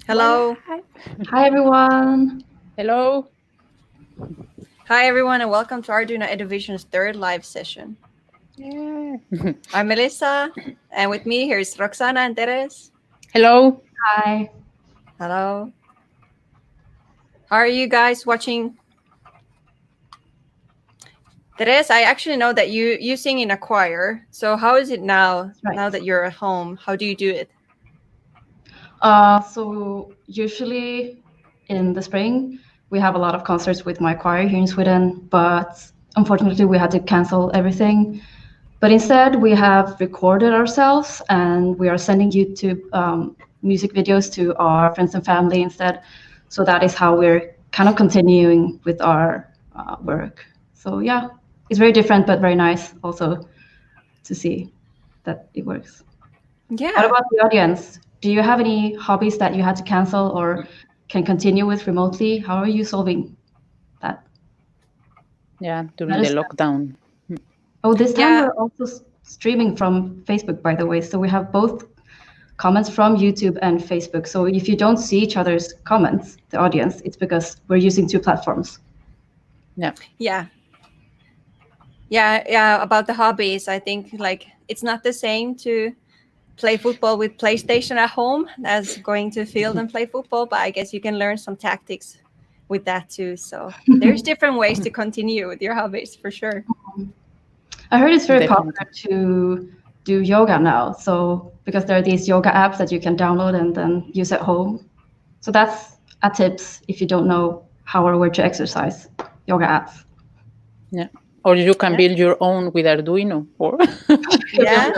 Hello. Hi, everyone. Hello. Hi, everyone, and welcome to Arduino EDUvision's third live session. Yeah. I'm Melissa, and with me here's Roxana and Teres. Hello. Hi. Hello. How are you guys watching? Teres, I actually know that you sing in a choir. So how is it now? Right. Now that you're at home, how do you do it? So usually in the spring, we have a lot of concerts with my choir here in Sweden, but unfortunately we had to cancel everything. But instead, we have recorded ourselves and we are sending YouTube music videos to our friends and family instead. So that is how we're kind of continuing with our work. So yeah, it's very different, but very nice also to see that it works. Yeah. What about the audience? Do you have any hobbies that you had to cancel or can continue with remotely? How are you solving that? Yeah, during That the is lockdown. Oh, this time Yeah. we're also streaming from Facebook, by the way. So we have both comments from YouTube and Facebook. So if you don't see each other's comments, the audience, it's because we're using two platforms. Yeah. Yeah. About the hobbies, I think like it's not the same to play football with PlayStation at home as going to field and play football, but I guess you can learn some tactics with that too. So there's different ways to continue with your hobbies for sure. I heard it's very Definitely. popular to do yoga now. So because there are these yoga apps that you can download and then use at home. So that's a tips if you don't know how or where to exercise, yoga apps. Yeah. Or you can Yeah. build your own with Arduino. Or Yeah,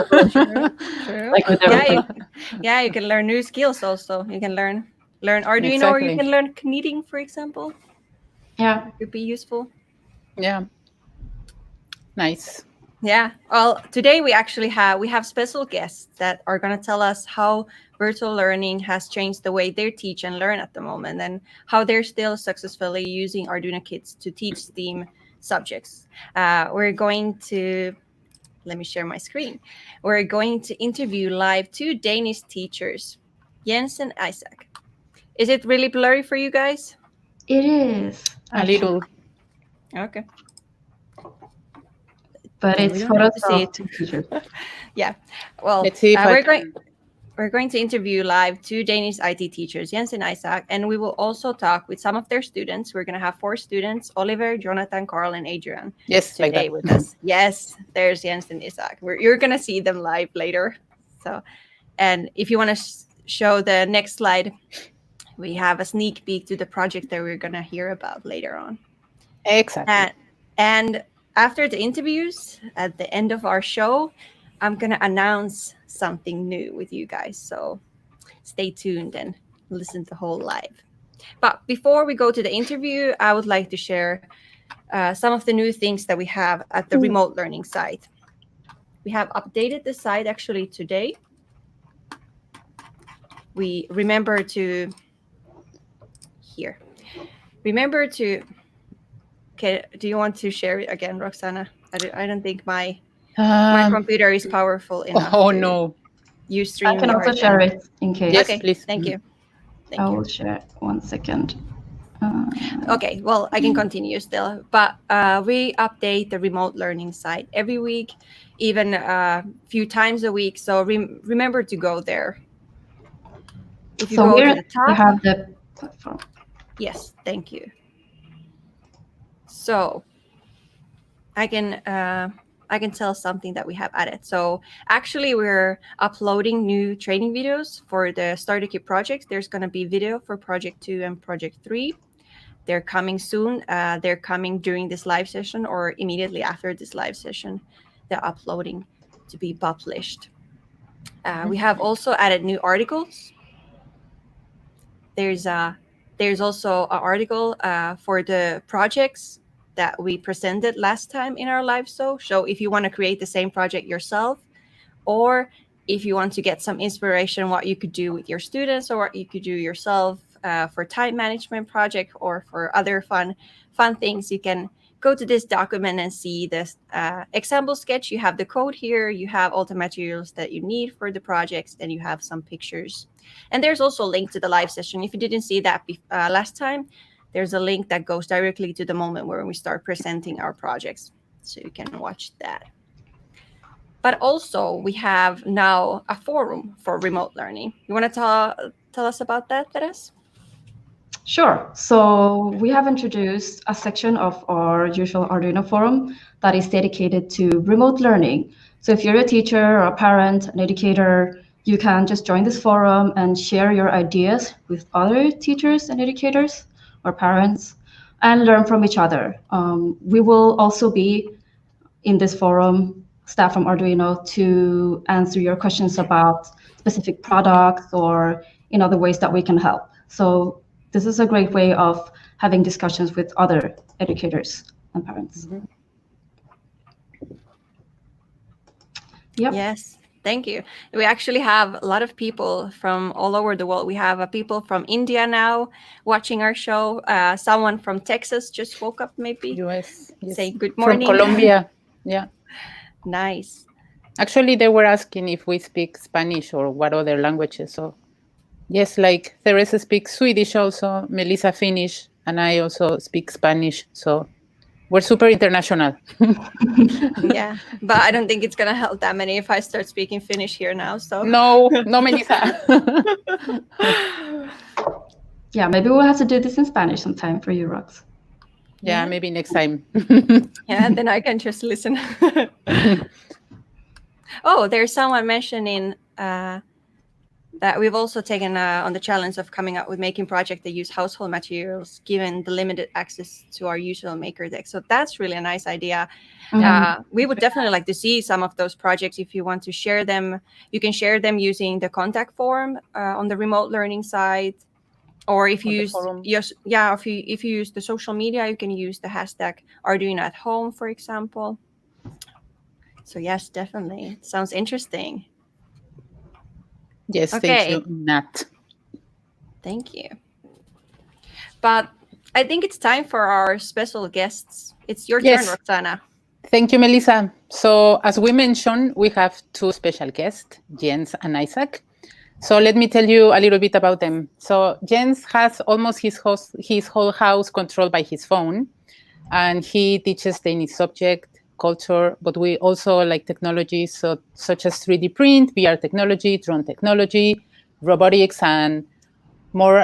true. Like with Yeah, everything. you can learn new skills also. You can learn Arduino, or you Exactly. can learn knitting, for example. Yeah. It could be useful. Yeah. Nice. Yeah. Well, today we actually have special guests that are going to tell us how virtual learning has changed the way they teach and learn at the moment, and how they're still successfully using Arduino kits to teach STEAM subjects. We're going to let me share my screen. We're going to interview live two Danish teachers, Jens and Isaac. Is it really blurry for you guys? It is. A little. Okay. But Then we it's don't have to see photos it. of teachers. Yeah. Well, Let's see if I can. we're going to interview live two Danish IT teachers, Jens and Isaac, and we will also talk with some of their students. We're going to have 4 students, Oliver, Jonathan, Carl, and Adrian, Yes, like today that. with us. Yes, there's Jens and Isaac. You're going to see them live later. So, and if you want to show the next slide, we have a sneak peek to the project that we're going to hear about later on. Exactly. And after the interviews, at the end of our show, I'm going to announce something new with you guys. So stay tuned and listen to the whole live. But before we go to the interview, I would like to share some of the new things that we have at the remote learning site. We have updated the site actually today. We remember to here. Remember to. Okay, do you want to share it again, Roxana? I don't think my computer is powerful enough. Oh to no. use I can also StreamYard. share it in case. Yes, Okay, please. thank you. I will share 1 second. Okay, well, I can continue still, but we update the remote learning site every week, even a few times a week. So remember to go there. If you So go here to the you top, have the platform. yes, thank you. So I can tell something that we have added. So actually, we're uploading new training videos for the Starter Kit project. There's going to be video for Project 2 and Project 3. They're coming soon. They're coming during this live session or immediately after this live session. They're uploading to be published. We have also added new articles. There's also an article for the projects that we presented last time in our live show. So if you want to create the same project yourself, or if you want to get some inspiration what you could do with your students or what you could do yourself for time management project or for other fun things, you can go to this document and see this example sketch. You have the code here, you have all the materials that you need for the projects, and you have some pictures. And there's also a link to the live session. If you didn't see that last time, there's a link that goes directly to the moment where we start presenting our projects. So you can watch that. But also we have now a forum for remote learning. You want to tell us about that, Teres? Sure. So we have introduced a section of our usual Arduino forum that is dedicated to remote learning. So if you're a teacher or a parent, an educator, you can just join this forum and share your ideas with other teachers and educators or parents and learn from each other. We will also be in this forum, staff from Arduino, to answer your questions about specific products or in other ways that we can help. So this is a great way of having discussions with other educators and parents. Mm-hmm. Yep. Yes, thank you. We actually have a lot of people from all over the world. We have people from India now watching our show. Someone from Texas just woke up, maybe. US. Yes. Say good morning. From Colombia. Yeah. Nice. Actually, they were asking if we speak Spanish or what other languages. So yes, like Teresa speaks Swedish also, Melissa Finnish, and I also speak Spanish. So we're super international. Yeah, but I don't think it's going to help that many if I start speaking Finnish here now. So No, Melissa. Yeah, maybe we'll have to do this in Spanish sometime for you, Rox. Yeah, maybe next time. Yeah, then I can just listen. Oh, there's someone mentioning that we've also taken on the challenge of coming up with making projects that use household materials, given the limited access to our usual maker deck. So that's really a nice idea. We would definitely like to see some of those projects. If you want to share them, you can share them using the contact form on the remote learning side. Or if you use, if you use the social media, you can use the hashtag Arduino at home, for example. So yes, definitely. It sounds interesting. Yes, Okay. Thank you, Nat. Thank you. But I think it's time for our special guests. It's your turn, Roxana. Thank you, Melissa. So as we mentioned, we have two special guests, Jens and Isaac. So let me tell you a little bit about them. So Jens has almost his whole house controlled by his phone, and he teaches any subject, culture, but we also like technologies such as 3D print, VR technology, drone technology, robotics, and more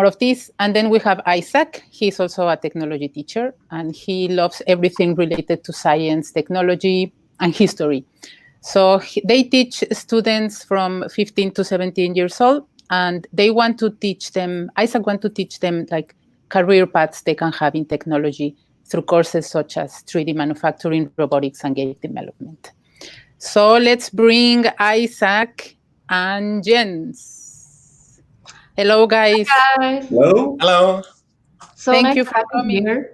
of this. And then we have Isaac. He's also a technology teacher, and he loves everything related to science, technology, and history. So they teach students from 15 to 17 years old, and they want to teach them, Isaac wants to teach them like career paths they can have in technology through courses such as 3D manufacturing, robotics, and game development. So let's bring Isaac and Jens. Hello, guys. Hi, guys. Hello. Hello. So Thank nice you to for have you coming. here.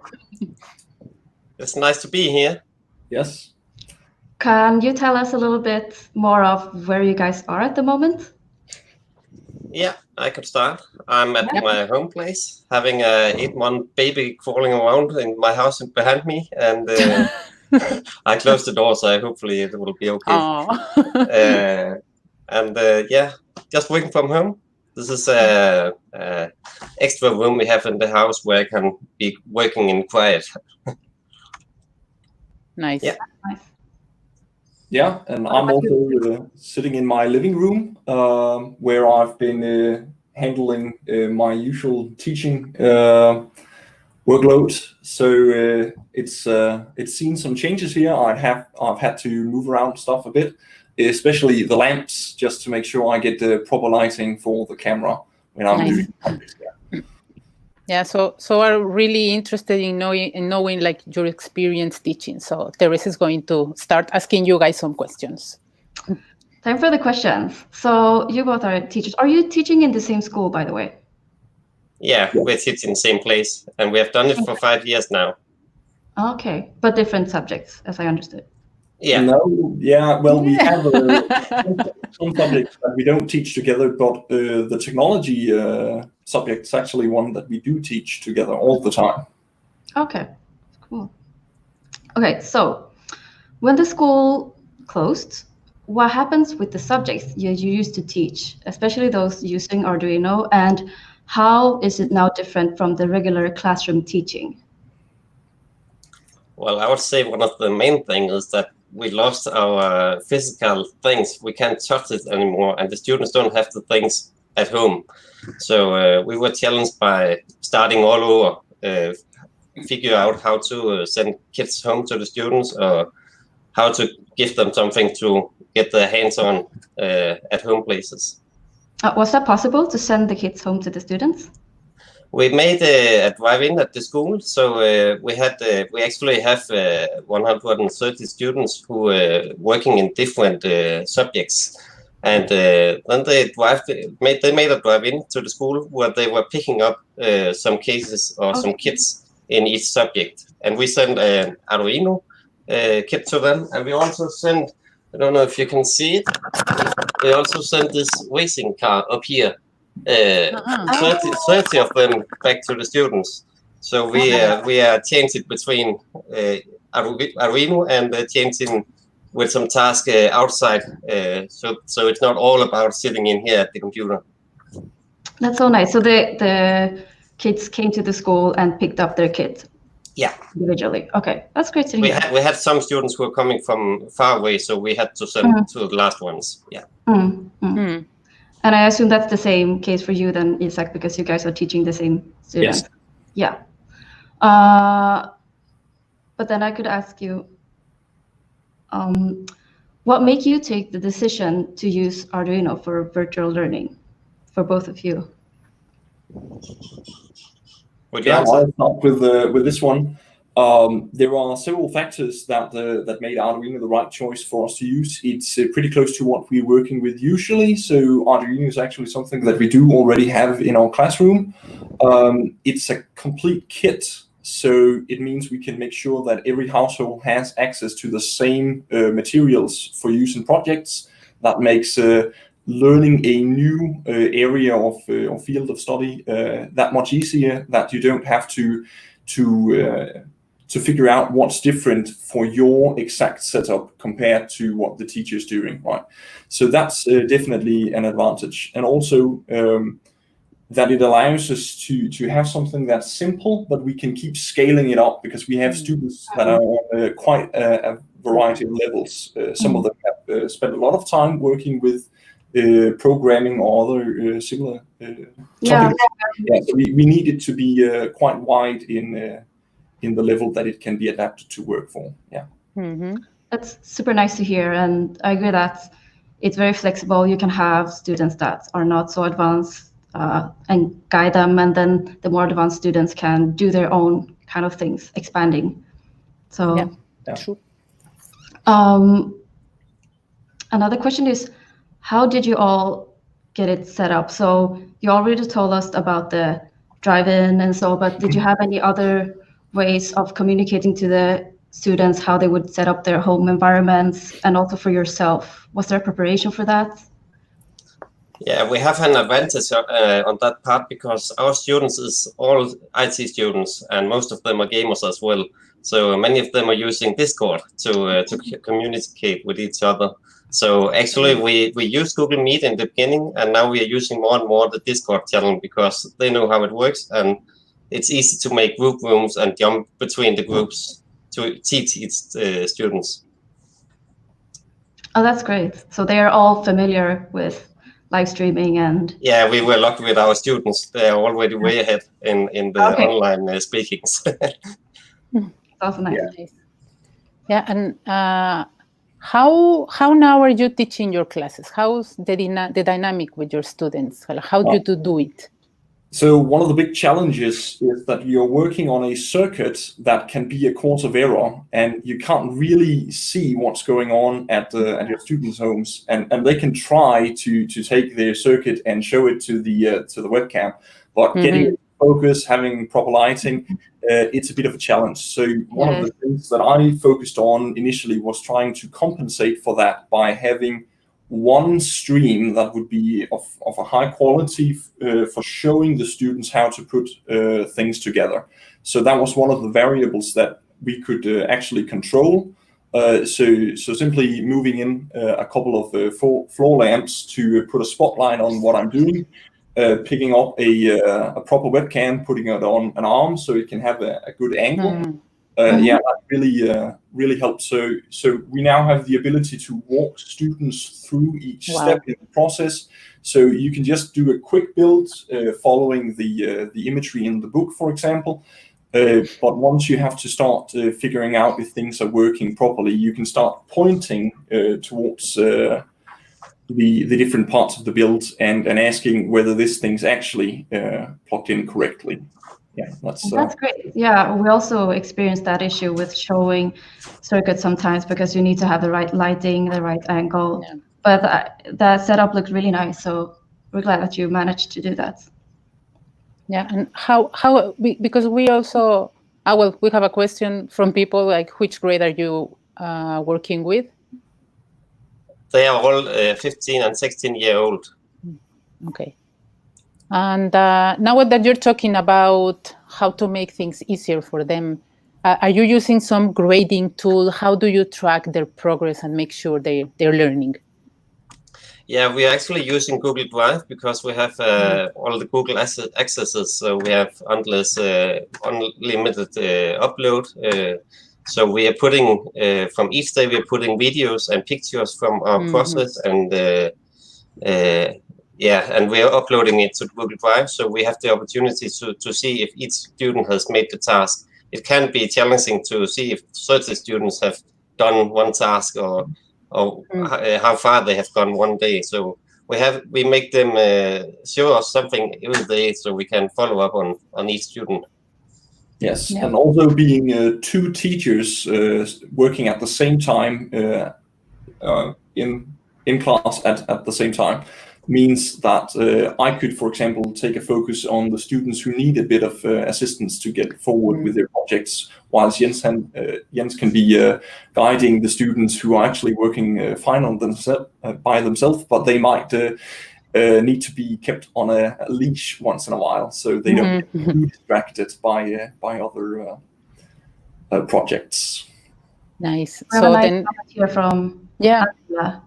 It's nice to be here. Yes. Can you tell us a little bit more of where you guys are at the moment? Yeah, I could start. I'm at my home place, having a 8-month baby crawling around in my house behind me, and I closed the door, so hopefully it will be okay. Yeah, just working from home. This is a extra room we have in the house where I can be working in quiet. Nice. Yeah. Nice. Yeah, and I'm also sitting in my living room where I've been handling my usual teaching workload. So it's seen some changes here. I've had to move around stuff a bit, especially the lamps, just to make sure I get the proper lighting for the camera when I'm doing this. Yeah, so I'm really interested in knowing like your experience teaching. So Teresa is going to start asking you guys some questions. Time for the questions. So you both are teachers. Are you teaching in the same school, by the way? Yeah, we're teaching in the same place, and we have done it for 5 years now. Okay, but different subjects, as I understood. Yeah. No, yeah. Well, we have some subjects that we don't teach together, but the technology subject is actually one that we do teach together all the time. Okay, cool. Okay, so when the school closed, what happens with the subjects you used to teach, especially those using Arduino, and how is it now different from the regular classroom teaching? Well, I would say one of the main things is that we lost our physical things. We can't touch it anymore, and the students don't have the things at home. So we were challenged by starting all over, figure out how to send kids home to the students, or how to give them something to get their hands on at home places. Was that possible to send the kids home to the students? We made a drive-in at the school, so we actually have 130 students who are working in different subjects, and then they made a drive-in to the school where they were picking up some cases or some kits in each subject, and we sent an Arduino kit to them, and we also sent, I don't know if you can see it, we also sent this racing car up here. 30 of them back to the students. So we are changing between Arduino and changing with some task outside. So it's not all about sitting in here at the computer. That's so nice. So the kids came to the school and picked up their kit. Yeah. Individually. Okay, that's great to hear. We had some students who were coming from far away, so we had to send to the last ones. Yeah. And I assume that's the same case for you then, Isak, because you guys are teaching the same students. Yes. Yeah. But then I could ask you, what made you take the decision to use Arduino for virtual learning, for both of you? I'll start with this one. There are several factors that made Arduino the right choice for us to use. It's pretty close to what we're working with usually, so Arduino is actually something that we do already have in our classroom. It's a complete kit, so it means we can make sure that every household has access to the same materials for use in projects. That makes learning a new area of field of study that much easier, that you don't have to figure out what's different for your exact setup compared to what the teacher's doing, right? So that's definitely an advantage. And also that it allows us to have something that's simple, but we can keep scaling it up because we have students that are on quite a variety of levels. Some of them have spent a lot of time working with programming or other similar topics. So we need it to be quite wide in the level that it can be adapted to work for. That's super nice to hear, and I agree that it's very flexible. You can have students that are not so advanced and guide them, and then the more advanced students can do their own kind of things, expanding. So true. Another question is, how did you all get it set up? So you already told us about the drive-in and so, but did you have any other ways of communicating to the students how they would set up their home environments, and also for yourself? Was there preparation for that? Yeah, we have an advantage on that part because our students is all IT students, and most of them are gamers as well. So many of them are using Discord to communicate with each other. So actually, we used Google Meet in the beginning, and now we are using more and more the Discord channel because they know how it works, and it's easy to make group rooms and jump between the groups to teach its students. Oh, that's great. So they are all familiar with live streaming and... Yeah, we were lucky with our students. They are already way ahead in the online speakings. That's nice. Yeah, and how now are you teaching your classes? How's the dynamic with your students? How do you do it? So one of the big challenges is that you're working on a circuit that can be a cause of error, and you can't really see what's going on at your students' homes, and they can try to take their circuit and show it to the webcam, but getting it focus, having proper lighting, it's a bit of a challenge. So one of the things that I focused on initially was trying to compensate for that by having one stream that would be of a high quality for showing the students how to put things together. So that was one of the variables that we could actually control. So simply moving in a couple of floor lamps to put a spotlight on what I'm doing, picking up a proper webcam, putting it on an arm so it can have a good angle. Yeah, that really helps. So we now have the ability to walk students through each step in the process. So you can just do a quick build following the imagery in the book, for example. But once you have to start figuring out if things are working properly, you can start pointing towards the different parts of the build and asking whether this thing's actually plugged in correctly. Yeah, that's great. Yeah, we also experienced that issue with showing circuits sometimes because you need to have the right lighting, the right angle. Yeah. But that setup looked really nice, so we're glad that you managed to do that. Yeah, and how because we also we have a question from people like, which grade are you working with? They are all 15 and 16-year-old. Okay. And now that you're talking about how to make things easier for them, are you using some grading tool? How do you track their progress and make sure they're learning? Yeah, we are actually using Google Drive because we have all the Google accesses. So we have unlimited upload. So we are putting from each day, we are putting videos and pictures from our process, and and we are uploading it to Google Drive. So we have the opportunity to see if each student has made the task. It can be challenging to see if certain students have done one task or how far they have gone one day. So we make them show us something every day so we can follow up on each student. Yes, and also being two teachers working at the same time in class at the same time means that I could, for example, take a focus on the students who need a bit of assistance to get forward with their projects, whilst Jens can be guiding the students who are actually working fine on by themselves, but they might need to be kept on a leash once in a while, so they don't get too distracted by other projects. Nice. We have a nice comment here from Angela.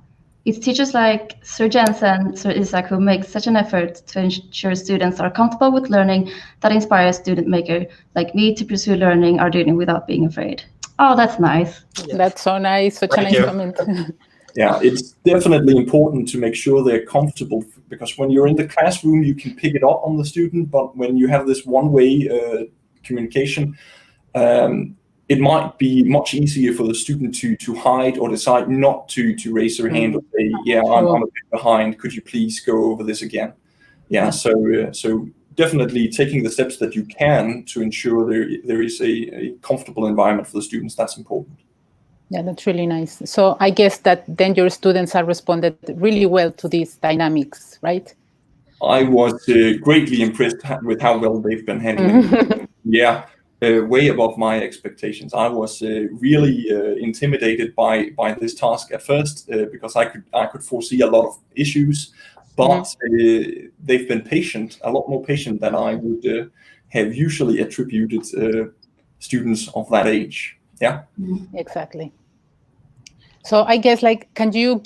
It's teachers like Sir Jens and Sir Isaac who make such an effort to ensure students are comfortable with learning that inspires student maker like me to pursue learning Arduino without being afraid. Oh, that's nice. Yeah. That's so nice. Such a nice comment. Yeah, it's definitely important to make sure they're comfortable, because when you're in the classroom, you can pick it up on the student, but when you have this one-way communication, it might be much easier for the student to hide or decide not to raise their hand or say, yeah, I'm a bit behind, could you please go over this again? Yeah, so definitely taking the steps that you can to ensure there is a comfortable environment for the students, that's important. Yeah, that's really nice. So I guess that then your students have responded really well to these dynamics, right? I was greatly impressed with how well they've been handling it. Yeah. Way above my expectations. I was really intimidated by this task at first because I could foresee a lot of issues, but they've been patient, a lot more patient than I would have usually attributed students of that age. Yeah, exactly. So I guess, like, can you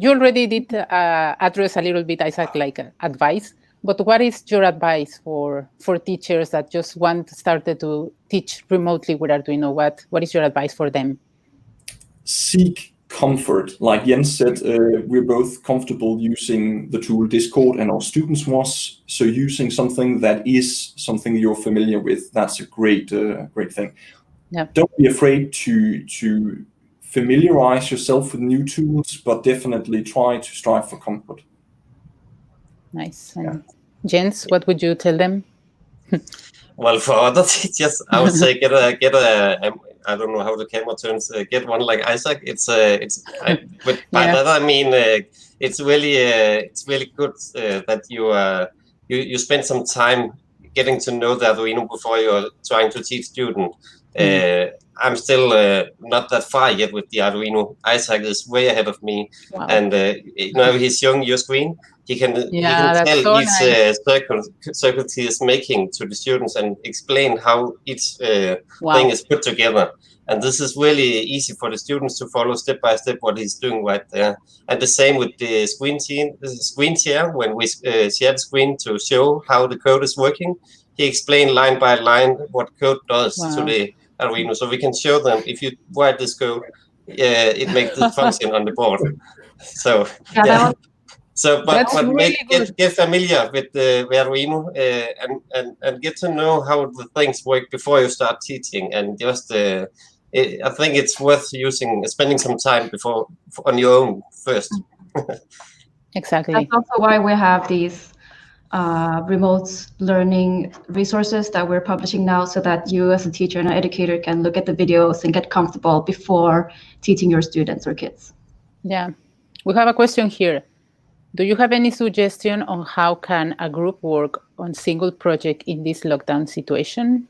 already did address a little bit, Isaac, like advice. But what is your advice for teachers that just started to teach remotely with Arduino? What is your advice for them? Seek comfort. Like Jens said, we're both comfortable using the tool Discord, and our students was. So using something that is something you're familiar with, that's a great thing. Yeah. Don't be afraid to familiarize yourself with new tools, but definitely try to strive for comfort. Nice. Jens, what would you tell them? Well, for other teachers, I would say get a I don't know how the camera turns. Get one like Isaac. By that I mean it's really good that you spend some time getting to know the Arduino before you're trying to teach students. I'm still not that far yet with the Arduino. Isaac is way ahead of me, and he's showing your screen. He can tell so each circuit he is making to the students and explain how each thing is put together. And this is really easy for the students to follow step by step what he's doing right there. And the same with the screen share. When we share the screen to show how the code is working, he explained line by line what code does to the Arduino. So we can show them, if you write this code, it makes this function on the board. So get familiar with the Arduino and get to know how the things work before you start teaching, and just I think it's worth spending some time on your own first. Exactly. That's also why we have these remote learning resources that we're publishing now, so that you as a teacher and an educator can look at the videos and get comfortable before teaching your students or kids. Yeah. We have a question here. Do you have any suggestion on how can a group work on single project in this lockdown situation?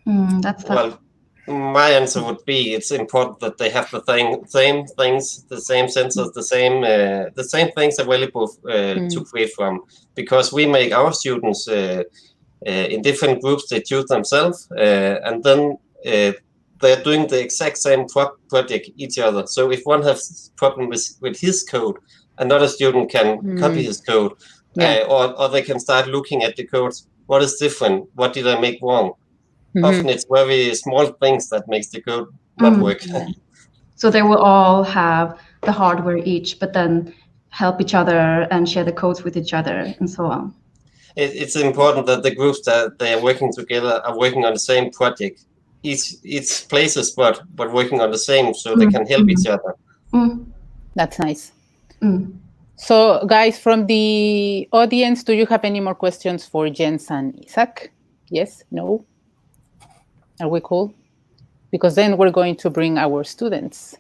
That's tough. Well, my answer would be it's important that they have the same things, the same sensors, the same things available to create from. Because we make our students in different groups, they choose themselves, and then they're doing the exact same project each other. So if one has problems with his code, another student can copy his code, or they can start looking at the code. What is different? What did I make wrong? Often it's very small things that makes the code not work. So they will all have the hardware each, but then help each other and share the codes with each other and so on. It's important that the groups that they are working together are working on the same project. Each places, but working on the same, so they can help each other. That's nice. So guys, from the audience, do you have any more questions for Jens and Isaac? Yes? No? Are we cool? Because then we're going to bring our students.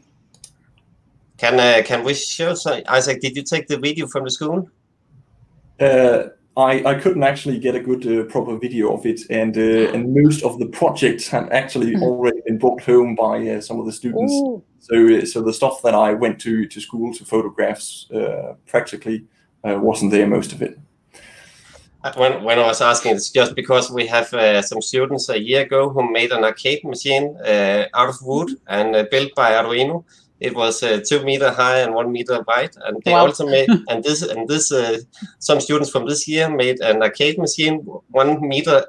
Can we show some? Isaac, did you take the video from the school? I couldn't actually get a good proper video of it, and most of the projects have actually already been brought home by some of the students. So the stuff that I went to school to photographs practically wasn't there, most of it. When I was asking, it's just because we have some students a year ago who made an arcade machine out of wood and built by Arduino. It was 2 meters high and 1 meter wide, and they also made some students from this year made an arcade machine 1 meter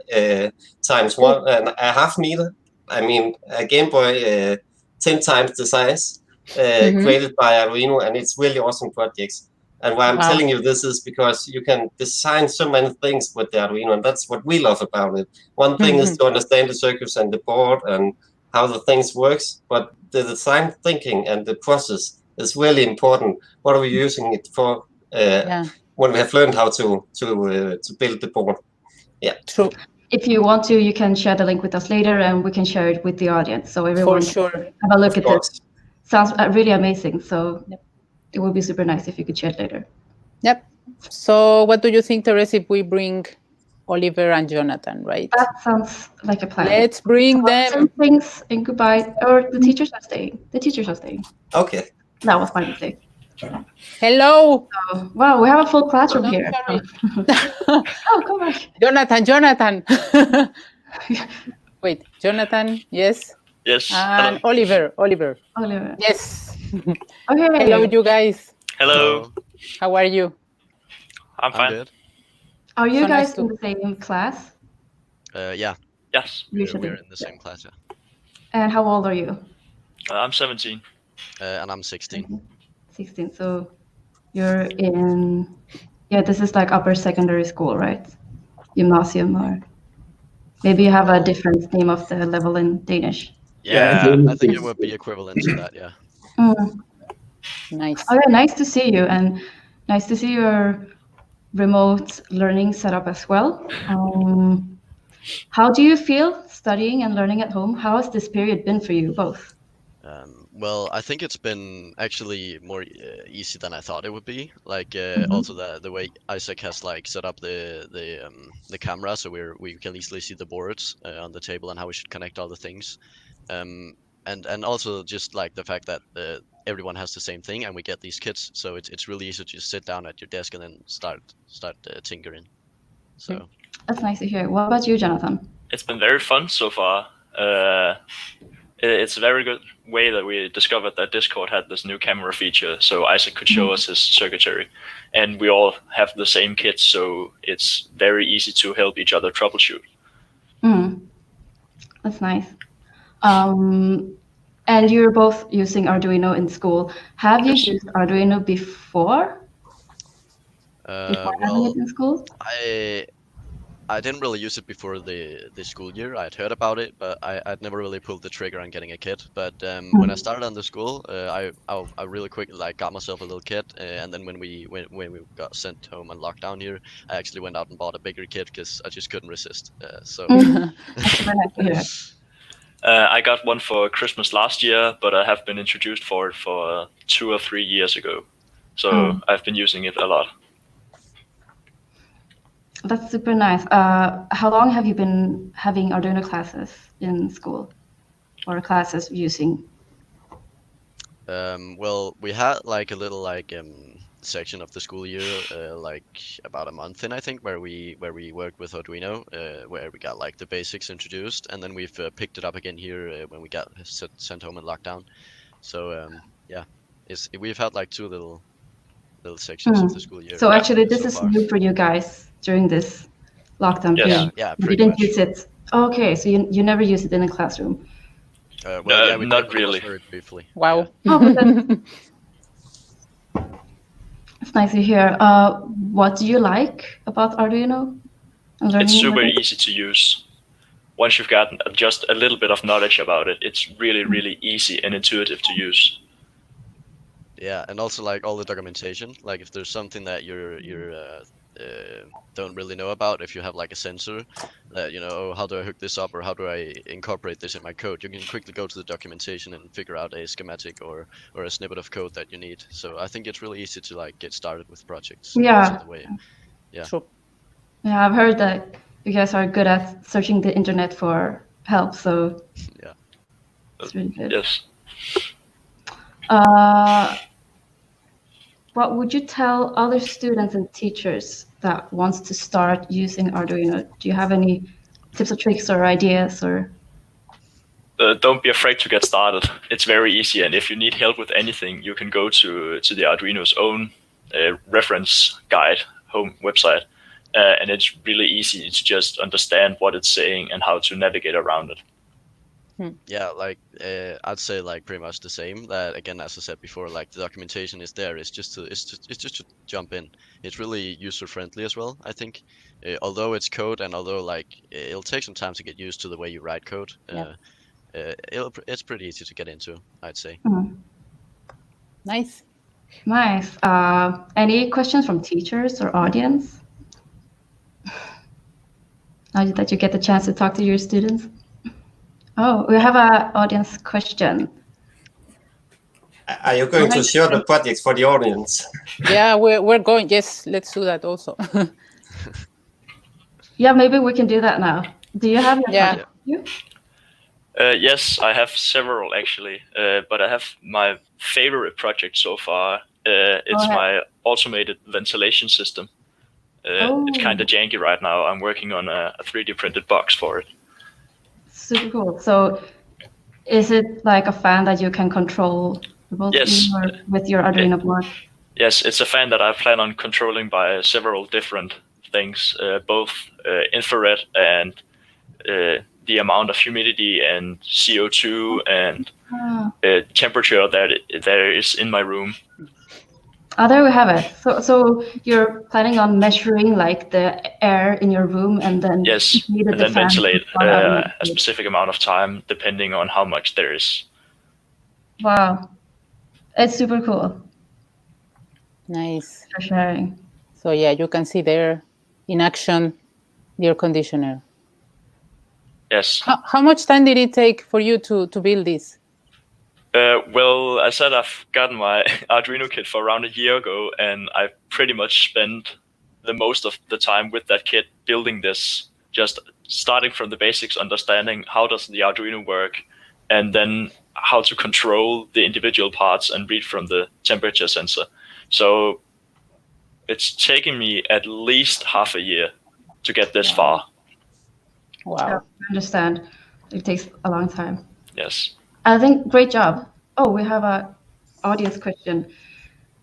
times 1.5 meter. I mean, a Game Boy 10 times the size, created by Arduino, and it's really awesome projects. And why I'm telling you this is because you can design so many things with the Arduino, and that's what we love about it. One thing is to understand the circuits and the board and how the things works, but the design thinking and the process is really important. What are we using it for when we have learned how to build the board? Yeah, true. If you want to, you can share the link with us later, and we can share it with the audience, so everyone can have a look at it. Sounds really amazing. So it would be super nice if you could share it later. Yep. So what do you think, Therese, if we bring Oliver and Jonathan, right? That sounds like a plan. Let's bring them. Thanks and goodbye. Or the teachers are staying. The teachers are staying. Okay. That was my mistake. Hello. Oh, wow, we have a full classroom here. Oh, come back. Jonathan. Wait, Jonathan, yes? Yes. And Oliver. Yes. Okay. Hello, you guys. Hello. How are you? I'm fine. Good. Are you So guys nice in the same class? Yeah. Yes. Usually. We're in the same class, yeah. And how old are you? I'm 17. And I'm 16. 16. So you're in, this is like upper secondary school, right? Gymnasium, or maybe you have a different name of the level in Danish. Yeah, I think it would be equivalent to that, yeah. Nice. Okay, nice to see you, and nice to see your remote learning setup as well. How do you feel studying and learning at home? How has this period been for you both? Well, I think it's been actually more easy than I thought it would be. Like Mhm. also the way Isaac has like set up the camera, so we can easily see the boards on the table and how we should connect all the things. And also just like the fact that everyone has the same thing and we get these kits, so it's really easy to just sit down at your desk and then start tinkering. So That's nice to hear. What about you, Jonathan? It's been very fun so far. It's a very good way that we discovered that Discord had this new camera feature, so Isaac could show us his circuitry, and we all have the same kits, so it's very easy to help each other troubleshoot. That's nice. And you're both using Arduino in school. Have you Yes. used Arduino before? Before having well, it in school? I didn't really use it before the school year. I'd heard about it, but I'd never really pulled the trigger on getting a kit. But when I started on the school, I really quickly like got myself a little kit, and then when we got sent home on lockdown here, I actually went out and bought a bigger kit because I just couldn't resist. So That's very nice to hear. I got one for Christmas last year, but I have been introduced for it for 2 or 3 years ago, so I've been using it a lot. That's super nice. How long have you been having Arduino classes in school, or classes using? well, we had like a little like section of the school year, like about a month in, I think, where we worked with Arduino, where we got like the basics introduced, and then we've picked it up again here when we got sent home in lockdown. So yeah, we've had like two little sections of the school year. So actually, this so is far. new for you guys during this lockdown Yes. period. Yeah, You pretty didn't much. use it. Okay, so you never use it in a classroom. Well, No, yeah, we not did, but it was really. very briefly. Wow. Oh, but it's nice to hear. What do you like about Arduino? And learning It's super about it? easy to use. Once you've gotten just a little bit of knowledge about it, it's really, really easy and intuitive to use. Yeah, and also like all the documentation. Like if there's something that you're don't really know about, if you have like a sensor that oh, how do I hook this up or how do I incorporate this in my code, you can quickly go to the documentation and figure out a schematic or a snippet of code that you need. So I think it's really easy to like get started with projects. Yeah. So the way, yeah. True. Yeah, I've heard that you guys are good at searching the internet for help, so Yeah. it's really good. Yes. What would you tell other students and teachers that wants to start using Arduino? Do you have any tips or tricks or ideas or? Don't be afraid to get started. It's very easy, and if you need help with anything, you can go to the Arduino's own reference guide home website, and it's really easy to just understand what it's saying and how to navigate around it. Yeah, like I'd say like pretty much the same. That again, as I said before, like the documentation is there. It's just to jump in. It's really user friendly as well, I think. Although it's code, and although like it'll take some time to get used to the way you write code, it's pretty easy to get into, I'd say. Nice. Nice. Any questions from teachers or audience? Now that you get the chance to talk to your students. Oh, we have an audience question. Are you going to share the projects for the audience? Yeah, we're going. Yes, let's do that also. Yeah, maybe we can do that now. Do you have your project with you? Yes, I have several actually, but I have my favorite project so far. It's my automated ventilation system. It's kind of janky right now. I'm working on a 3D printed box for it. Super cool. So is it like a fan that you can control Yes. with your Arduino board? Yes, it's a fan that I plan on controlling by several different things, both infrared and the amount of humidity and CO2 and temperature that there is in my room. There we have it. So you're planning on measuring like the air in your room and then and then ventilate a specific amount of time depending on how much there is. Wow, it's super cool. Nice. For sharing. So yeah, you can see there in action the air conditioner. Yes. How much time did it take for you to build this? Well, I said I've gotten my Arduino kit for around a year ago, and I pretty much spent the most of the time with that kit building this, just starting from the basics, understanding how does the Arduino work, and then how to control the individual parts and read from the temperature sensor. So it's taken me at least half a year to get this far. Wow. Yeah, I understand. It takes a long time. Yes. I think great job. Oh, we have a audience question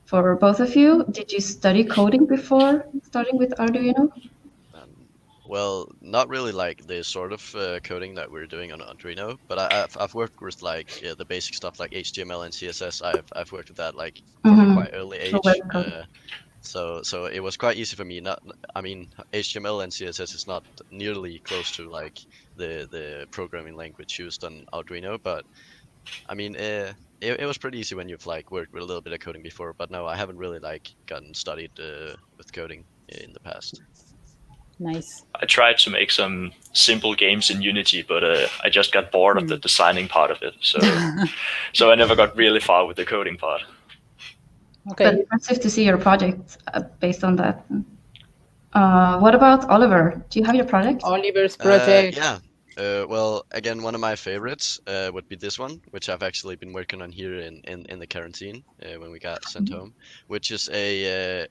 for both of you. Did you study coding before starting with Arduino? Well, not really like the sort of coding that we're doing on Arduino, but I've worked with like the basic stuff like HTML and CSS. I've worked with that like from a quite early age. So it was quite easy for me. I mean, HTML and CSS is not nearly close to like the programming language used on Arduino, but I mean, it was pretty easy when you've like worked with a little bit of coding before. But no, I haven't really like gotten studied with coding in the past. Nice. I tried to make some simple games in Unity, but I just got bored of the designing part of it. So I never got really far with the coding part. Okay. But impressive to see your project based on that. What about Oliver? Do you have your project? Oliver's project. Yeah. Well, again, one of my favorites would be this one, which I've actually been working on here in the quarantine when we got sent home, which is a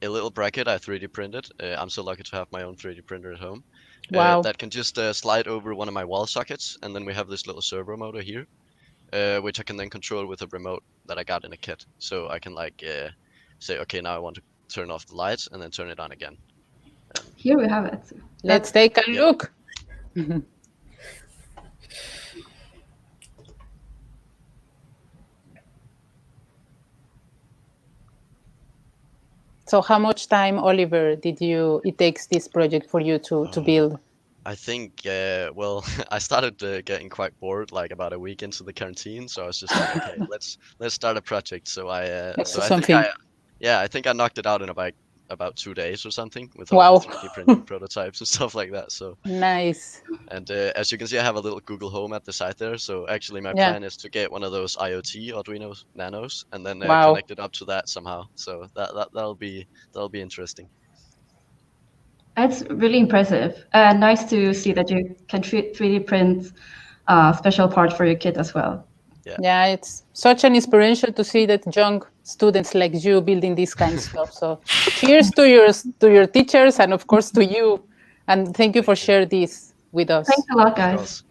little bracket I 3D printed. I'm so lucky to have my own 3D printer at home. Wow. That can just slide over one of my wall sockets, and then we have this little servo motor here, which I can then control with a remote that I got in a kit. So I can like say, okay, now I want to turn off the lights and then turn it on again. Here we have it. Let's take a look. So how much time, Oliver, it takes this project for you to build? I think, well, I started getting quite bored like about a week into the quarantine, so I was just like, okay, let's start a project. So I think I knocked it out in about 2 days or something with all the 3D printing prototypes and stuff like that. So nice. And as you can see, I have a little Google Home at the side there. So actually, my plan is to get one of those IoT Arduino Nanos and then connect it up to that somehow. So that'll be interesting. It's really impressive. Nice to see that you can 3D print a special part for your kit as well. Yeah, it's such an inspiration to see that young students like you building this kind of stuff. So cheers to your teachers and of course to you. And thank you for sharing this with us. Thanks a lot, guys.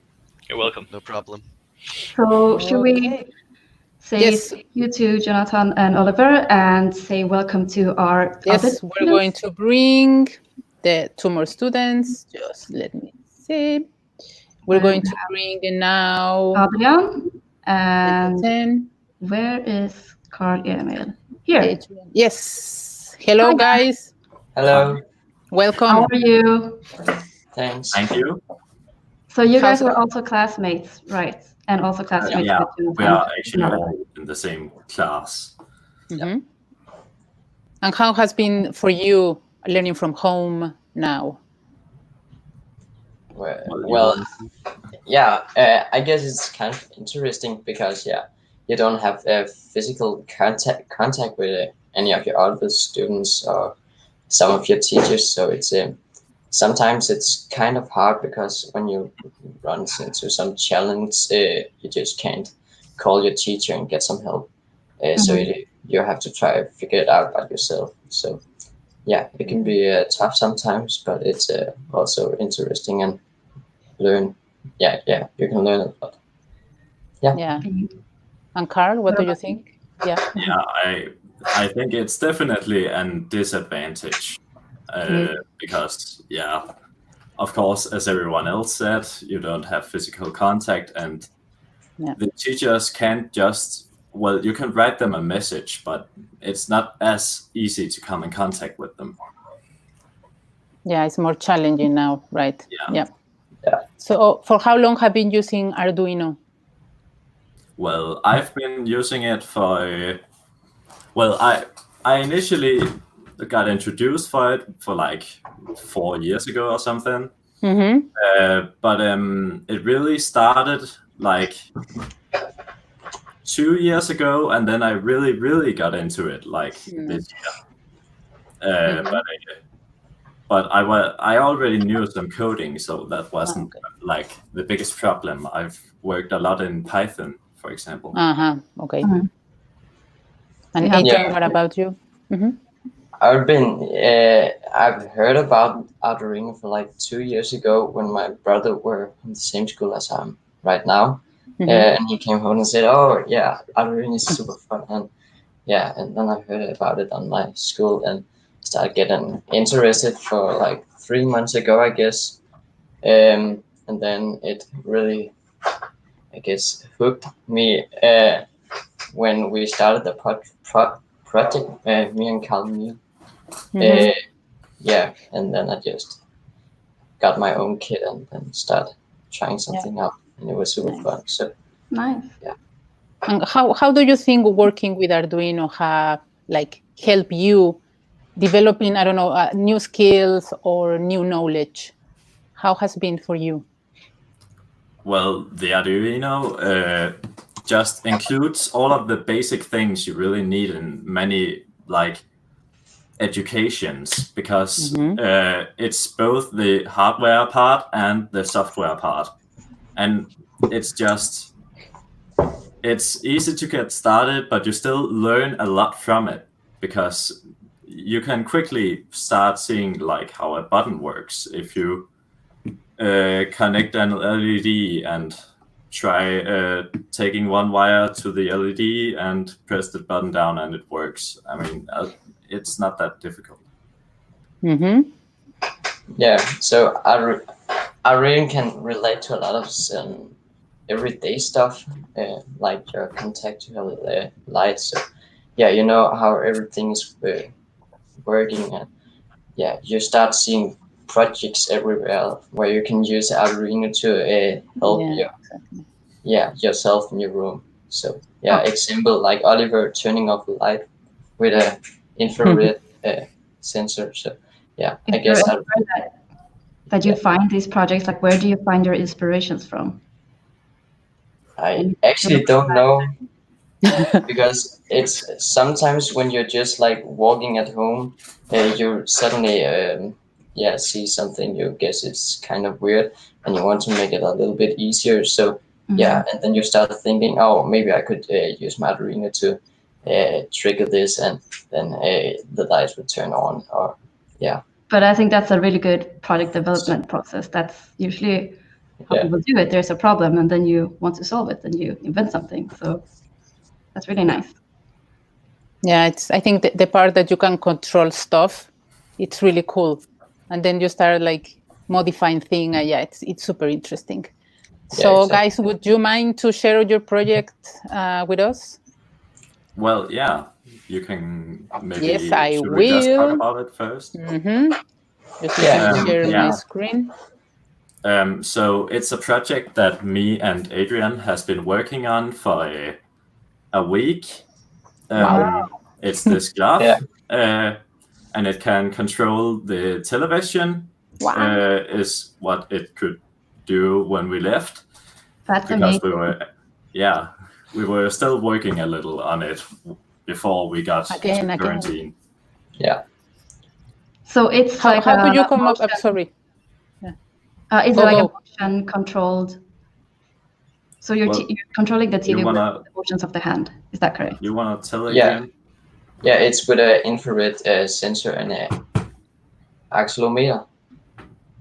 You're welcome. No problem. So should we say thank you to Jonathan and Oliver and say welcome to our Yes, we're going to bring the 2 more students. Just let me see. We're going to bring now Adrian and where is Carl Emil? Here. Yes. Hello, guys. Hello. Welcome. How are you? Thanks. Thank you. So you guys were also classmates, right? And also classmates. Yeah, we are actually all in the same class. Mm-hmm. And how has been for you learning from home now? Well, yeah, I guess it's kind of interesting because you don't have physical contact with any of your other students or some of your teachers, so it's sometimes it's kind of hard because when you run into some challenge, you just can't call your teacher and get some help. So you have to try to figure it out by yourself. So yeah, it can be tough sometimes, but it's also interesting and learn. Yeah, you can learn a lot. Yeah. And Carl, what do you think? Yeah, I think it's definitely a disadvantage because, of course, as everyone else said, you don't have physical contact and the teachers can't just, you can write them a message, but it's not as easy to come in contact with them. Yeah, it's more challenging now, right? Yeah. So for how long have you been using Arduino? Well, I've been using it for, I initially got introduced for it for like 4 years ago or something. But it really started like 2 years ago, and then I really got into it like this year. But I already knew some coding, so that wasn't like the biggest problem. I've worked a lot in Python, for example. Okay. Mhm. And Yeah. Adrian, what about you? I've heard about Arduino for like 2 years ago when my brother were in the same school as I'm right now. And he came home and said, "Oh yeah, Arduino is super fun." And yeah, and then I heard about it on my school and started getting interested for like 3 months ago, I guess. And then it really, I guess, hooked me when we started the project, me and Carl Neal. Yeah, and then I just got my own kit and then started trying something out, and it was super fun. So Nice. yeah. And how do you think working with Arduino have like help you developing, I don't know, new skills or new knowledge? How has it been for you? Well, the Arduino just includes all of the basic things you really need in many like educations, because it's both the hardware part and the software part, and it's easy to get started, but you still learn a lot from it, because you can quickly start seeing like how a button works. If you connect an LED and try taking one wire to the LED and press the button down and it works. I mean, it's not that difficult. Yeah, so Arduino can relate to a lot of everyday stuff, like your contactual lights. So yeah, you know how everything is working, and yeah, you start seeing projects everywhere where you can use Arduino to help yourself in your room. So yeah, example like Oliver turning off the light with a infrared sensor. So yeah, I guess that you find these projects, like where do you find your inspirations from? I actually don't know, because it's sometimes when you're just like walking at home, you suddenly see something you guess it's kind of weird, and you want to make it a little bit easier. So yeah, and then you start thinking, oh, maybe I could use my Arduino to trigger this, and then the lights would turn on. Or yeah. But I think that's a really good product development process. That's usually how people do it. There's a problem, and then you want to solve it, and you invent something. So that's really nice. Yeah, I think the part that you can control stuff, it's really cool. And then you start like modifying things. It's super interesting. So exactly. Guys, would you mind to share your project with us? Well, yeah, you can maybe. Yes, I will. We just talk about it first? Just share my screen. So it's a project that me and Adrian has been working on for a week. It's this glove, and it can control the television. Is what it could do when we left. That's amazing. We were still working a little on it before we got to quarantine. Yeah. So it's how could you come up? I'm sorry. It's like a motion controlled. So you're controlling the TV with the motions of the hand. Is that correct? You want to tell again? Yeah, it's with an infrared sensor and an accelerometer.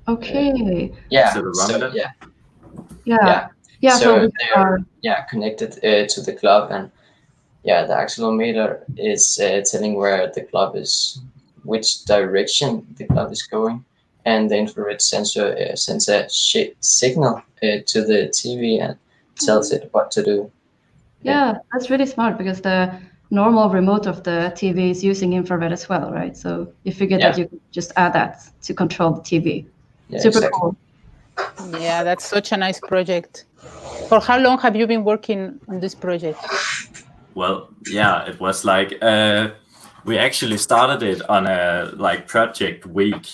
Okay. So they're connected to the glove, and the accelerometer is telling where the glove is, which direction the glove is going, and the infrared sensor sends a signal to the TV and tells it what to do. Yeah, that's really smart, because the normal remote of the TV is using infrared as well, right? So you figured that you could just add that to control the TV. Super cool. Yeah, that's such a nice project. For how long have you been working on this project? Well, it was like we actually started it on a project week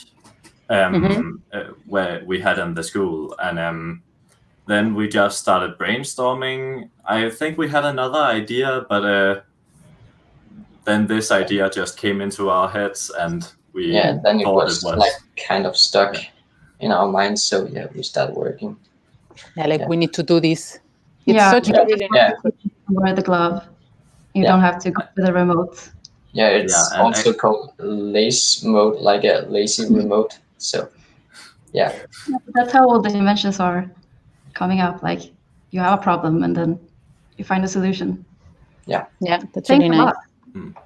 where we had in the school, and then we just started brainstorming. I think we had another idea, but then this idea just came into our heads, and we then it thought was like kind of stuck in our minds. So yeah, we started working. Yeah, we need to do this. It's Yeah, such a really nice wear the glove. You don't have to go to the remote. Yeah, it's also called lace mode, like a lazy remote. So yeah, that's how all the inventions are coming up. Like you have a problem and then you find a solution. Yeah, that's Thanks really a nice. lot.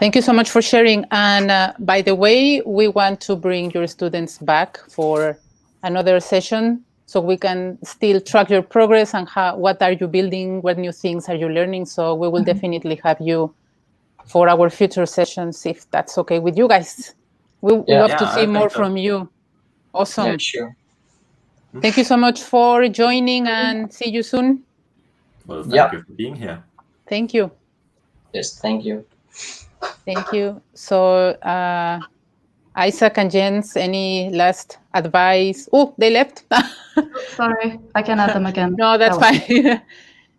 Thank you so much for sharing. And by the way, we want to bring your students back for another session so we can still track your progress and what are you building, what new things are you learning. So we will definitely have you for our future sessions, if that's okay with you guys. We love to see more from you. Awesome. Yeah, sure. Thank you so much for joining, and see you soon. Well, thank you for being here. Thank you. Yes, thank you. Thank you. So, Isaac and Jens, any last advice? Oh, they left. Sorry, I can add them again. No, that's fine.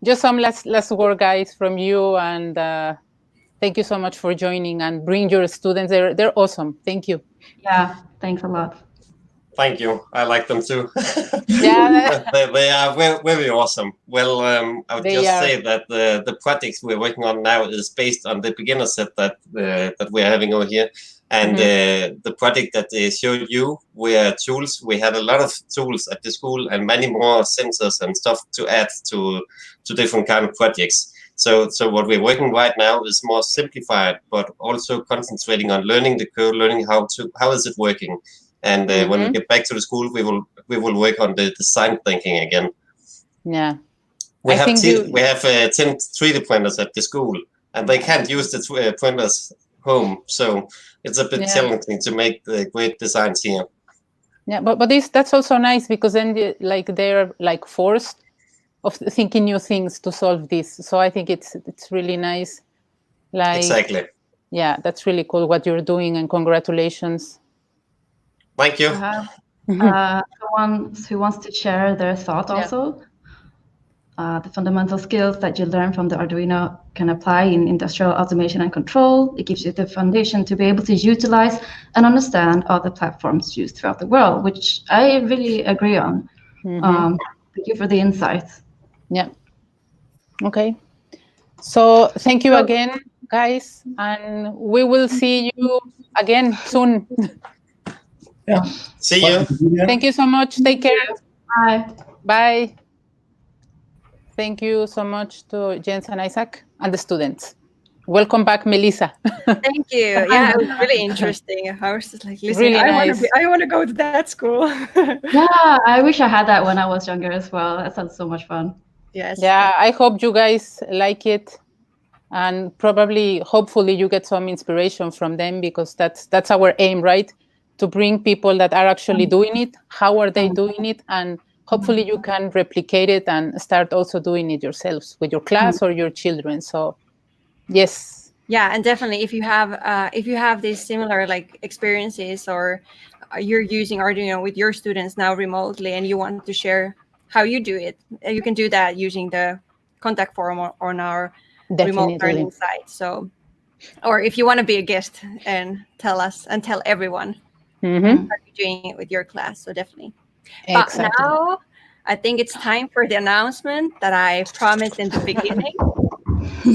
Just some last word, guys, from you, and thank you so much for joining and bring your students. They're awesome. Thank you. Yeah, thanks a lot. Thank you. I like them too. Yeah, they are very awesome. Well, I would just say that the projects we're working on now is based on the beginner set that we're having over here, and the project that they showed you were tools. We had a lot of tools at the school and many more sensors and stuff to add to different kind of projects. So what we're working right now is more simplified, but also concentrating on learning the code, learning how is it working. And when we get back to the school, we will work on the design thinking again. Yeah, we have 10 3D printers at the school, and they can't use the printers home, so it's a bit challenging to make the great designs here. Yeah, but that's also nice, because then they're like forced of thinking new things to solve this. So I think it's really nice. Exactly. Yeah, that's really cool what you're doing, and congratulations. Thank you. Someone who wants to share their thought also. The fundamental skills that you learn from the Arduino can apply in industrial automation and control. It gives you the foundation to be able to utilize and understand other platforms used throughout the world, which I really agree on. Thank you for the insight. Yeah. Okay. So thank you again, guys, and we will see you again soon. Yeah. See you. Thank you so much. Take care. Bye. Bye. Thank you so much to Jens and Isaac and the students. Welcome back, Melissa. Thank you. Yeah, it was really interesting. I was just like, listen, really nice. I want to go to that school. Yeah, I wish I had that when I was younger as well. That sounds so much fun. Yes. Yeah, I hope you guys like it, and hopefully you get some inspiration from them, because that's our aim, right? To bring people that are actually doing it. How are they doing it? And hopefully you can replicate it and start also doing it yourselves with your class or your children. So yes. Yeah, and definitely if you have these similar experiences, or you're using Arduino with your students now remotely and you want to share how you do it, you can do that using the contact form on our remote learning site. So, or if you want to be a guest and tell us and tell everyone how you're doing it with your class, so definitely. Exactly. But now I think it's time for the announcement that I promised in the beginning.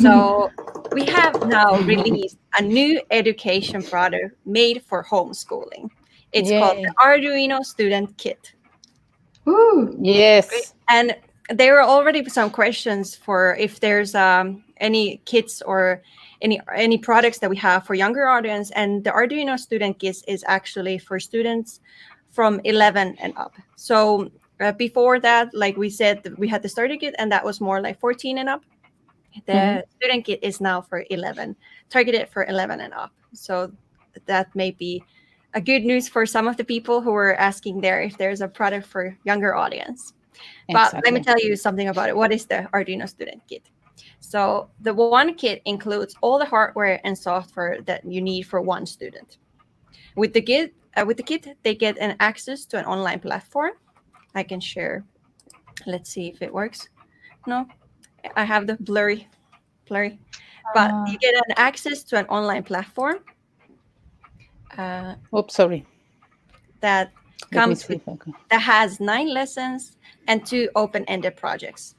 So we have now released a new education product made for homeschooling. It's called the Arduino Student Kit. Ooh, yes. And there were already some questions for if there's any kits or any products that we have for younger audience. And the Arduino Student Kit is actually for students from 11 and up. So before that, like we said, we had the starter kit, and that was more like 14 and up. The student kit is now for 11, targeted for 11 and up. So that may be a good news for some of the people who were asking there if there's a product for younger audience. But let me tell you something about it. What is the Arduino Student Kit? So the one kit includes all the hardware and software that you need for one student. With the kit, they get an access to an online platform. I can share Let's see if it works. No, I have the blurry. But you get an access to an online platform Oops, sorry. that Let me comes see with, if I can. that has 9 lessons and 2 open-ended projects.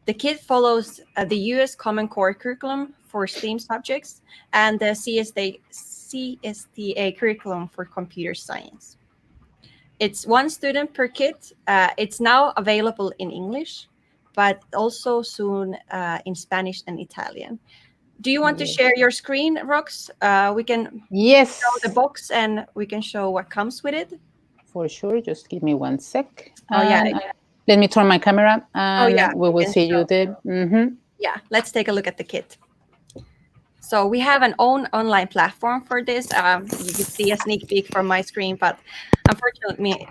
The kit follows the US Common Core curriculum for STEAM subjects and the CSTA curriculum for computer science. It's 1 student per kit. It's now available in English, but also soon in Spanish and Italian. Do you want to share your screen, Rox? We can Yes. show the box and we can show what comes with it. For sure. Just give me 1 sec. Oh, yeah. Let me turn my camera and we will see you there. Yeah, let's take a look at the kit. So we have an own online platform for this. You can see a sneak peek from my screen, but unfortunately,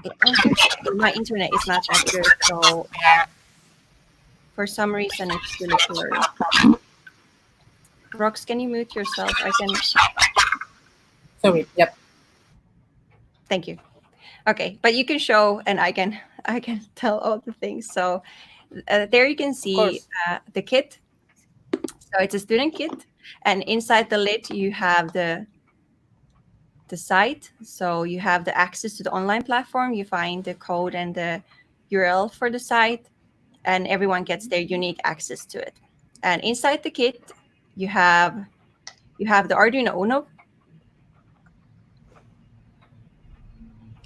my internet is not that good. So for some reason, it's really blurry. Rox, can you mute yourself? I can. Sorry. Yep. Thank you. Okay, but you can show, and I can tell all the things. So there you can see the kit. So it's a student kit, and inside the lid you have the site. So you have the access to the online platform. You find the code and the URL for the site, and everyone gets their unique access to it. And inside the kit, you have the Arduino Uno,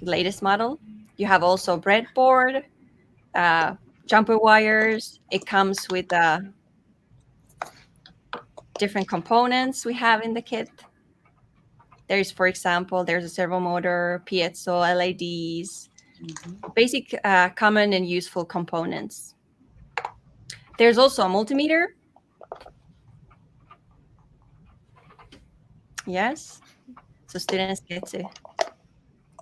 the latest model. You have also breadboard, jumper wires. It comes with different components we have in the kit. There's, for example, there's a servo motor, piezo, LEDs, basic, common and useful components. There's also a multimeter. Yes. So students get to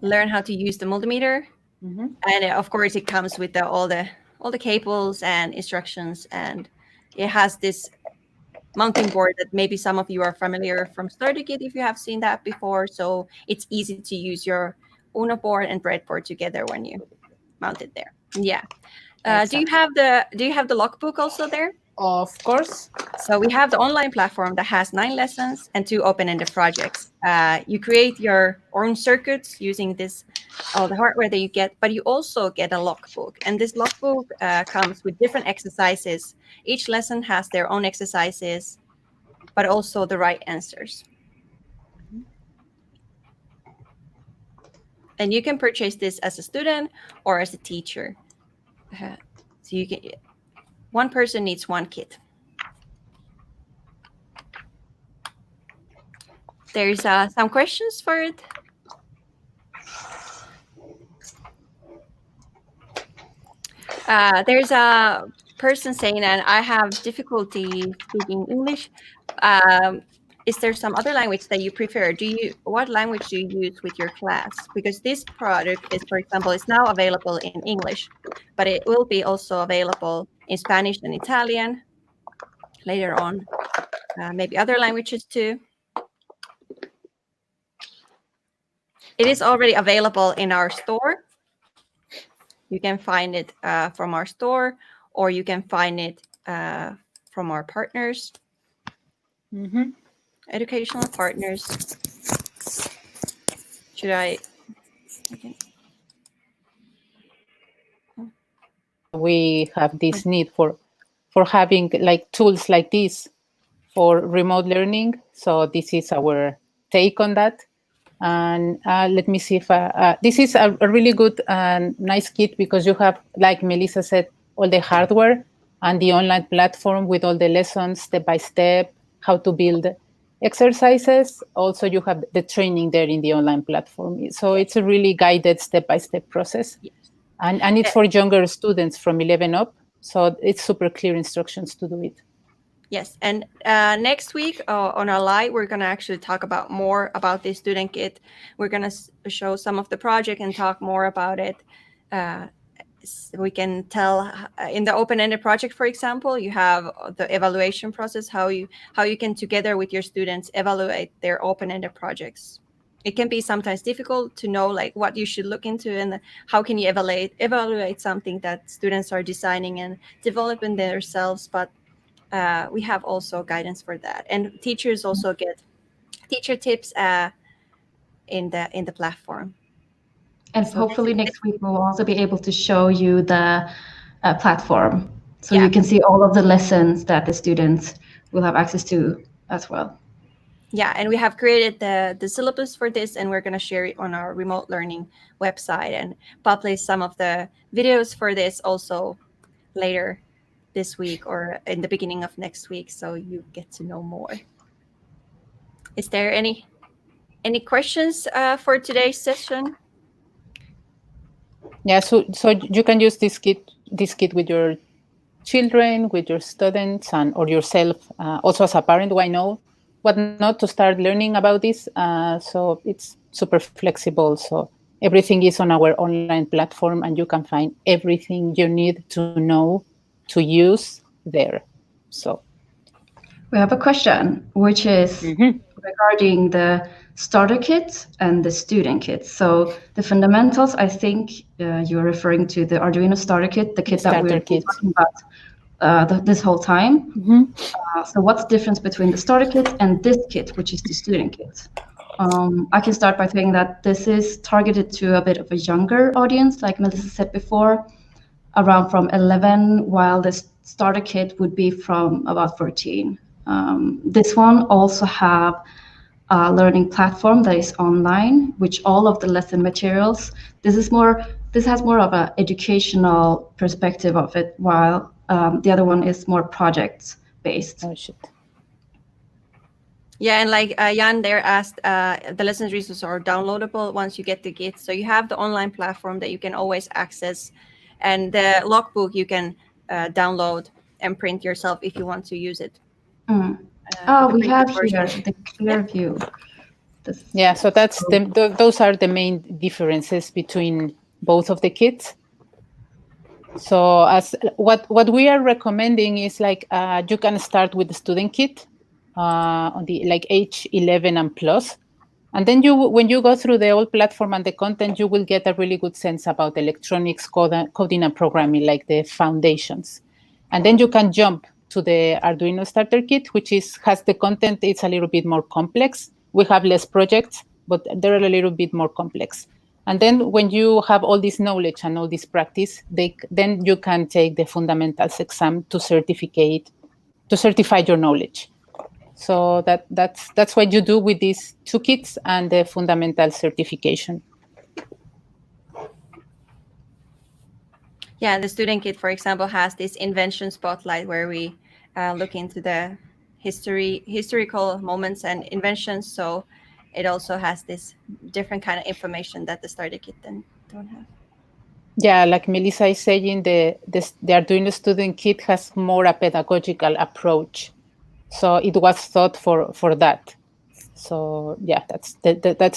learn how to use the multimeter. And of course, it comes with all the cables and instructions, and it has this mounting board that maybe some of you are familiar from StarterKit if you have seen that before. So it's easy to use your Uno board and breadboard together when you mount it there. Yeah. Do you have the logbook also there? Of course. So we have the online platform that has 9 lessons and 2 open-ended projects. You create your own circuits using all the hardware that you get, but you also get a logbook. And this logbook comes with different exercises. Each lesson has their own exercises, but also the right answers. And you can purchase this as a student or as a teacher. So you can. One person needs 1 kit. There's some questions for it. There's a person saying, and I have difficulty speaking English. Is there some other language that you prefer? What language do you use with your class? Because this product is, for example, is now available in English, but it will be also available in Spanish and Italian later on. Maybe other languages too. It is already available in our store. You can find it from our store, or you can find it from our partners, educational partners. Should I? Okay. We have this need for having like tools like this for remote learning. So this is our take on that. And let me see if this is a really good and nice kit, because you have, like Melissa said, all the hardware and the online platform with all the lessons step by step, how to build exercises. Also, you have the training there in the online platform. So it's a really guided step-by-step process. And it's for younger students from 11 up. So it's super clear instructions to do it. Yes, and next week on our live, we're going to actually talk more about this student kit. We're going to show some of the project and talk more about it. We can tell in the open-ended project, for example, you have the evaluation process, how you can together with your students evaluate their open-ended projects. it can be sometimes difficult to know like what you should look into and how can you evaluate something that students are designing and developing themselves. But we have also guidance for that, and teachers also get teacher tips in the platform. And So hopefully next week we'll also be able to show you the platform, so Yeah. you can see all of the lessons that the students will have access to as well. Yeah, and we have created the syllabus for this, and we're going to share it on our remote learning website and publish some of the videos for this also later this week or in the beginning of next week, so you get to know more. Is there any questions for today's session? Yeah, so you can use this kit with your children, with your students, and or yourself. Also, as a parent, why not to start learning about this? So it's super flexible. So everything is on our online platform, and you can find everything you need to know to use there. So we have a question, which is regarding the starter kit and the student kit. So the fundamentals, I think you're referring to the Arduino starter kit, the kit that we're talking about this whole time. So what's the difference between the starter kit and this kit, which is the student kit? I can start by saying that this is targeted to a bit of a younger audience, like Melissa said before, around from 11, while the starter kit would be from about 14. This one also have a learning platform that is online, which all of the lesson materials, this has more of an educational perspective of it, while the other one is more project based. Oh shit. Yeah, and like Jan there asked, the lessons resources are downloadable once you get the kit. So you have the online platform that you can always access, and the logbook you can download and print yourself if you want to use it. We have here the clear view. Yeah, so that's those are the main differences between both of the kits. So as what we are recommending is like you can start with the student kit on the like age 11 and plus, and then when you go through the old platform and the content, you will get a really good sense about electronics, coding and programming, like the foundations, and then you can jump to the Arduino starter kit, which has the content. It's a little bit more complex. We have less projects, but they're a little bit more complex. And then when you have all this knowledge and all this practice, then you can take the fundamentals exam to certify your knowledge. So that's what you do with these two kits and the fundamental certification. Yeah, the student kit, for example, has this invention spotlight where we look into the historical moments and inventions. So it also has this different kind of information that the starter kit then don't have. Yeah, like Melissa is saying, the Arduino student kit has more a pedagogical approach. So it was thought for that. So yeah, that's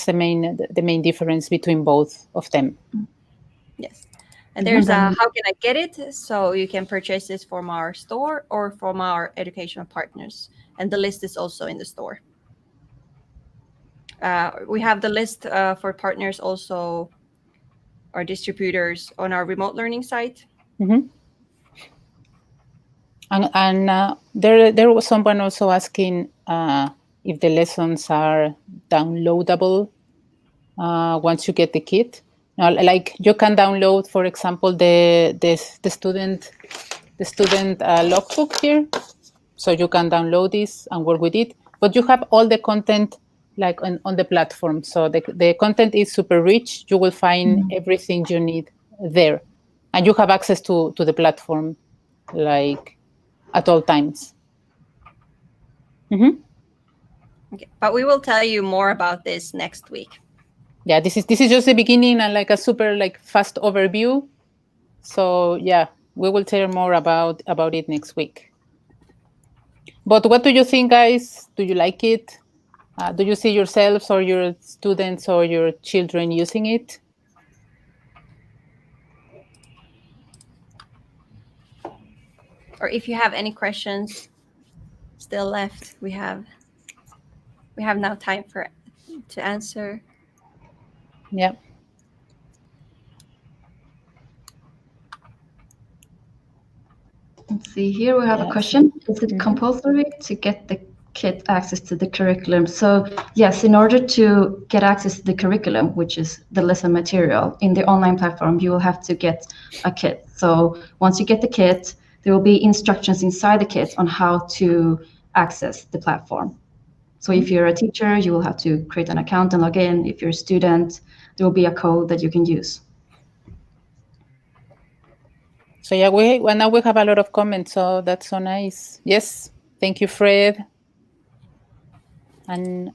the main difference between both of them. Yes. And there's how can I get it? So you can purchase this from our store or from our educational partners. And the list is also in the store. We have the list for partners also, our distributors on our remote learning site. Mm-hmm. And there was someone also asking if the lessons are downloadable once you get the kit. Now, like you can download, for example, the student logbook here, so you can download this and work with it. But you have all the content like on the platform, so the content is super rich. You will find everything you need there, and you have access to the platform like at all times. Okay, but we will tell you more about this next week. Yeah, this is just the beginning and like a super like fast overview. So yeah, we will tell more about it next week. But what do you think, guys? Do you like it? Do you see yourselves or your students or your children using it? Or if you have any questions still left, we have now time to answer. Yeah. Let's see, here we have a question. Is it compulsory to get the kid access to the curriculum? So yes, in order to get access to the curriculum, which is the lesson material in the online platform, you will have to get a kit. So once you get the kit, there will be instructions inside the kit on how to access the platform. So if you're a teacher, you will have to create an account and log in. If you're a student, there will be a code that you can use. So yeah, now we have a lot of comments, so that's so nice. Yes, thank you, Fred and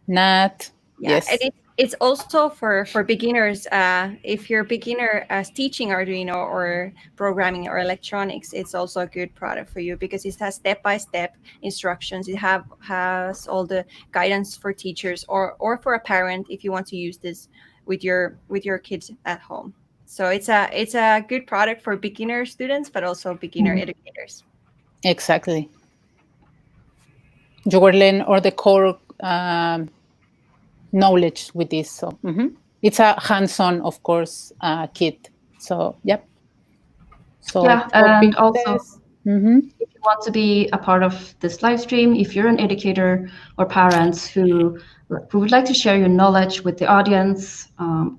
Nat. Yeah, Yes, and it's also for beginners. If you're a beginner as teaching Arduino or programming or electronics, it's also a good product for you because it has step-by-step instructions. It has all the guidance for teachers or for a parent if you want to use this with your kids at home. So it's a good product for beginner students, but also beginner educators. exactly. You will learn all the core knowledge with this. So it's a hands-on, of course, kit. So yep. So yeah, and also if you want to be a part of this live stream, if you're an educator or parents who would like to share your knowledge with the audience,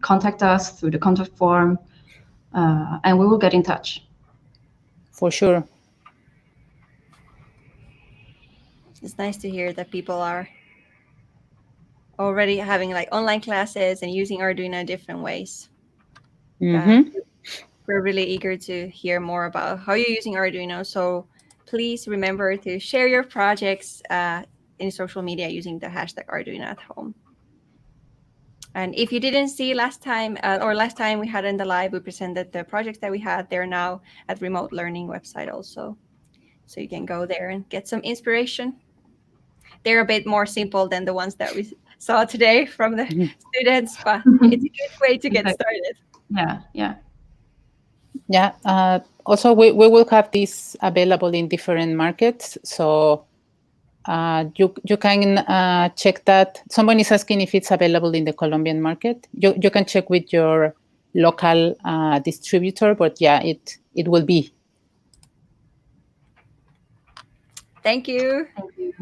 contact us through the contact form, and we will get in touch. For sure. It's nice to hear that people are already having like online classes and using Arduino in different ways. We're really eager to hear more about how you're using Arduino. So please remember to share your projects in social media using the hashtag Arduino at home. And if you didn't see last time we had in the live, we presented the projects that we had. They're now at Remote Learning website also. So you can go there and get some inspiration. They're a bit more simple than the ones that we saw today from the students, but it's a good way to get started. Yeah. Also, we will have this available in different markets. So you can check that. Someone is asking if it's available in the Colombian market. You can check with your local distributor, but yeah, it will be. Thank you. Thank you.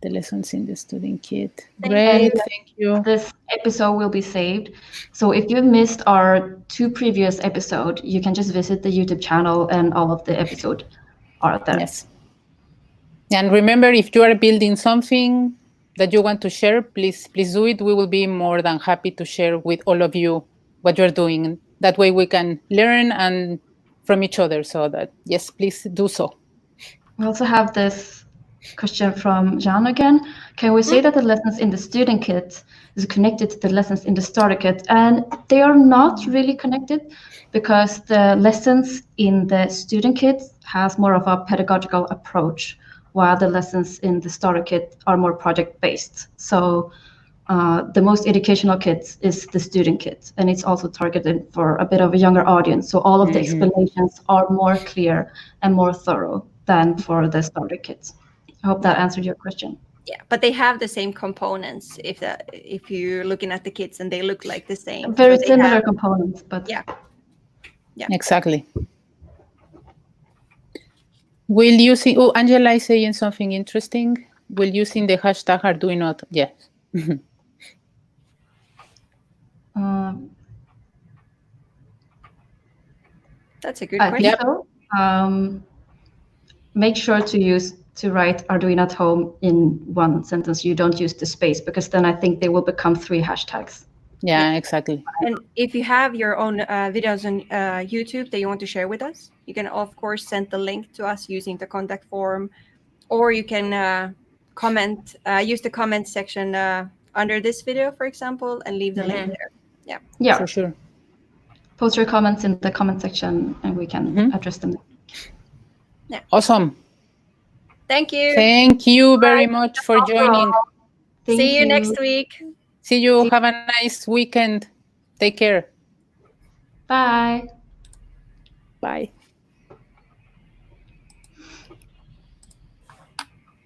The lessons in the student kit. Great, thank you. This episode will be saved. So if you missed our 2 previous episodes, you can just visit the YouTube channel and all of the episodes are there. Yes. And remember, if you are building something that you want to share, please do it. We will be more than happy to share with all of you what you're doing. That way we can learn and from each other. So that, yes, please do so. We also have this question from Jan again. Can we say that the lessons in the student kit is connected to the lessons in the starter kit? And they are not really connected because the lessons in the student kit has more of a pedagogical approach, while the lessons in the starter kit are more project-based. So the most educational kit is the student kit, and it's also targeted for a bit of a younger audience. So all of the explanations are more clear and more thorough than for the starter kit. I hope that answered your question. Yeah, but they have the same components if you're looking at the kits and they look like the same. Very similar components, but yeah. Exactly. Will using Angela is saying something interesting. Will using the hashtag Arduino? Yes. That's a good question. So. Make sure to write Arduino at home in one sentence. You don't use the space, because then I think they will become 3 hashtags. Yeah, exactly. And if you have your own videos on YouTube that you want to share with us, you can of course send the link to us using the contact form, or you can comment, use the comment section under this video, for example, and leave the link there. Yeah, for sure. Post your comments in the comment section and we can address them. Yeah. Awesome. Thank you. Thank you very much for joining. See you next week. See you. Have a nice weekend. Take care. Bye. Bye.